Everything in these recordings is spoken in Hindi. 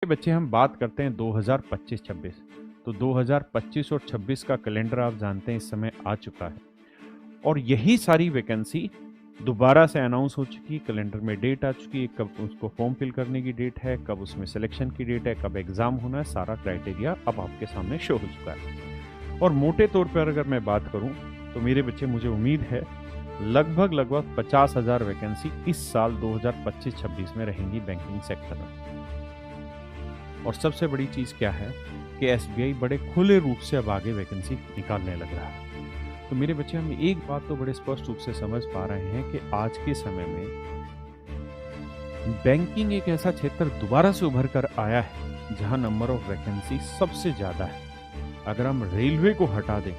बच्चे हम बात करते हैं 2025-26, तो 2025 और 26 का कैलेंडर आप जानते हैं इस समय आ चुका है और यही सारी वैकेंसी दोबारा से अनाउंस हो चुकी है। कैलेंडर में डेट आ चुकी है, कब उसको फॉर्म फिल करने की डेट है, कब उसमें सिलेक्शन की डेट है, कब एग्जाम होना है, सारा क्राइटेरिया अब आपके सामने शो हो चुका है। और मोटे तौर पर अगर मैं बात करूं तो मेरे बच्चे, मुझे उम्मीद है लगभग 50,000 वैकेंसी इस साल 2025-26 में रहेंगी बैंकिंग सेक्टर में। और सबसे बड़ी चीज क्या है कि एसबीआई बड़े खुले रूप से अब आगे वैकेंसी निकालने लग रहा है। तो मेरे बच्चे, हम एक बात तो बड़े स्पष्ट रूप से समझ पा रहे हैं कि आज के समय में बैंकिंग एक ऐसा क्षेत्र दोबारा से उभर कर आया है जहां नंबर ऑफ वैकेंसी सबसे ज्यादा है। अगर हम रेलवे को हटा दें,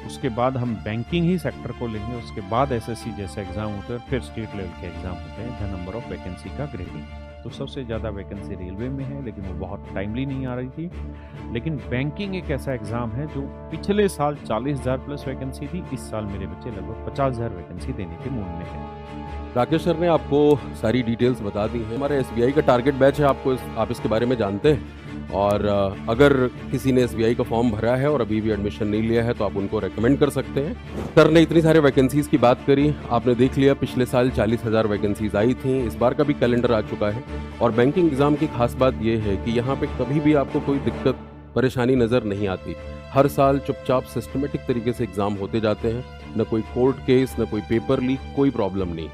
उसके बाद हम बैंकिंग ही सेक्टर को लेंगे, उसके बाद एसएससी जैसे एग्जाम होते हैं, फिर स्टेट लेवल के एग्जाम होते हैं जहां नंबर ऑफ वैकेंसी का ग्रेडिंग। तो सबसे ज़्यादा वैकेंसी रेलवे में है, लेकिन वो बहुत टाइमली नहीं आ रही थी। लेकिन बैंकिंग एक ऐसा एग्जाम है जो पिछले साल 40,000 प्लस वैकेंसी थी, इस साल मेरे बच्चे लगभग 50,000 वैकेंसी देने के मूड में है। राकेश सर ने आपको सारी डिटेल्स बता दी हैं। हमारे एसबीआई का टारगेट बैच है, आप इसके बारे में जानते हैं। और अगर किसी ने एसबीआई का फॉर्म भरा है और अभी भी एडमिशन नहीं लिया है तो आप उनको रेकमेंड कर सकते हैं। सर ने इतनी सारे वैकेंसीज की बात करी, आपने देख लिया पिछले साल 40,000 वैकेंसीज आई थी, इस बार का भी कैलेंडर आ चुका है। और बैंकिंग एग्जाम की खास बात यह है कि यहाँ पे कभी भी आपको कोई दिक्कत परेशानी नजर नहीं आती। हर साल चुपचाप सिस्टमेटिक तरीके से एग्जाम होते जाते हैं, न कोई कोर्ट केस, न कोई पेपर लीक, कोई प्रॉब्लम नहीं।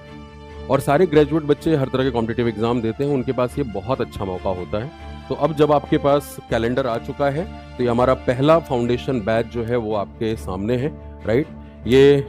और सारे ग्रेजुएट बच्चे हर तरह के कॉम्पिटिटिव एग्जाम देते हैं, उनके पास ये बहुत अच्छा मौका होता है। तो अब जब आपके पास कैलेंडर आ चुका है तो ये हमारा पहला फाउंडेशन बैच जो है वो आपके सामने है, राइट। ये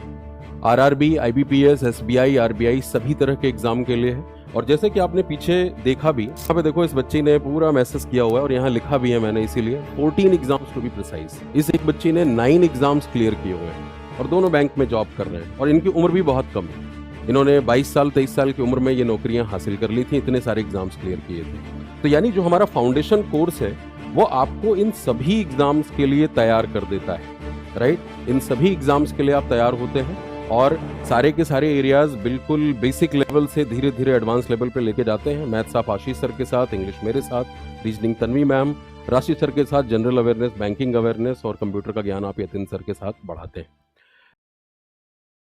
आरआरबी, आईबीपीएस, एसबीआई, आरबीआई सभी तरह के एग्जाम के लिए है। और जैसे कि आपने पीछे देखा भी, यहाँ पे देखो इस बच्ची ने पूरा मैसेज किया हुआ है और यहाँ लिखा भी है मैंने, इसीलिए 14 एग्जाम्स टू बी प्रिसाइज। इस एक बच्ची ने 9 एग्जाम्स क्लियर किए हुए हैं और दोनों बैंक में जॉब कर रहे हैं और इनकी उम्र भी बहुत कम है। इन्होंने 22 साल 23 साल की उम्र में ये नौकरियां हासिल कर ली थी, इतने सारे एग्जाम्स क्लियर किए थे। तो यानी जो हमारा फाउंडेशन कोर्स है वो आपको इन सभी एग्जाम्स के लिए तैयार कर देता है, राइट। इन सभी एग्जाम्स के लिए आप तैयार होते हैं और सारे के सारे एरियाज बिल्कुल बेसिक लेवल से धीरे धीरे एडवांस लेवल पे लेके जाते हैं। मैथ्स आप आशीष सर के साथ, इंग्लिश मेरे साथ, रीजनिंग तन्वी मैम, राशि सर के साथ, जनरल अवेयरनेस, बैंकिंग अवेयरनेस और कंप्यूटर का ज्ञान आप यतिन सर के साथ बढ़ाते हैं।